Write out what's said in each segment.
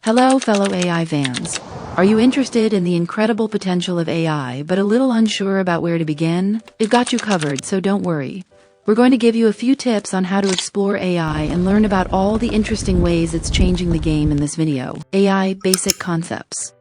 Hello, fellow AI fans. Are you interested in the incredible potential of AI but a little unsure about where to begin? We've got you covered, so don't worry. We're going to give you a few tips on how to explore AI and learn about all the interesting ways it's changing the game in this video. AI Basic Concepts.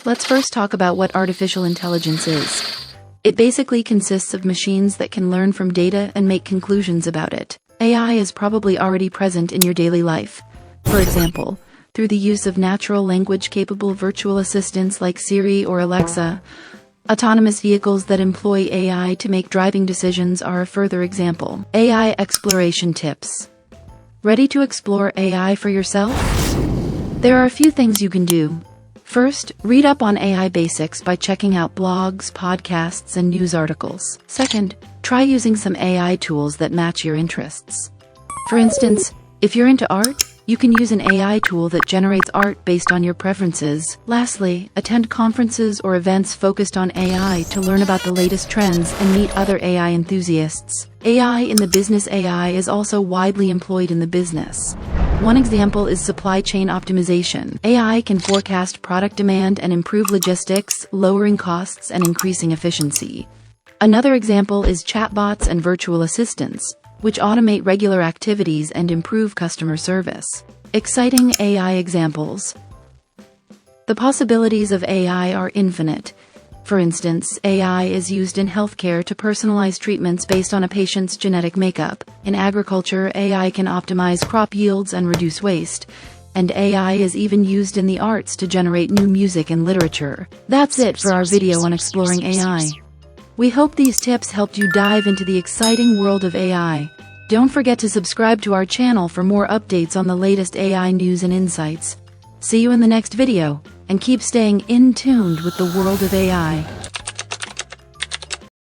Let's first talk about what artificial intelligence is. It basically consists of machines that can learn from data and make conclusions about it. AI is probably already present in your daily life. For example, through the use of natural language-capable virtual assistants like Siri or Alexa. Autonomous vehicles that employ AI to make driving decisions are a further example. AI exploration tips. Ready to explore AI for yourself? There are a few things you can do. First, read up on AI basics by checking out blogs, podcasts, and news articles. Second, try using some AI tools that match your interests. For instance, if you're into art, you can use an AI tool that generates art based on your preferences. Lastly, attend conferences or events focused on AI to learn about the latest trends and meet other AI enthusiasts. AI in the business. AI is also widely employed in the business. One example is supply chain optimization. AI can forecast product demand and improve logistics, lowering costs and increasing efficiency. Another example is chatbots and virtual assistants, which automate regular activities and improve customer service. Exciting AI examples. The possibilities of AI are infinite. For instance, AI is used in healthcare to personalize treatments based on a patient's genetic makeup. In agriculture, AI can optimize crop yields and reduce waste. And AI is even used in the arts to generate new music and literature. That's it for our video on exploring AI. We hope these tips helped you dive into the exciting world of AI. Don't forget to subscribe to our channel for more updates on the latest AI news and insights. See you in the next video, and keep staying in tuned with the world of AI.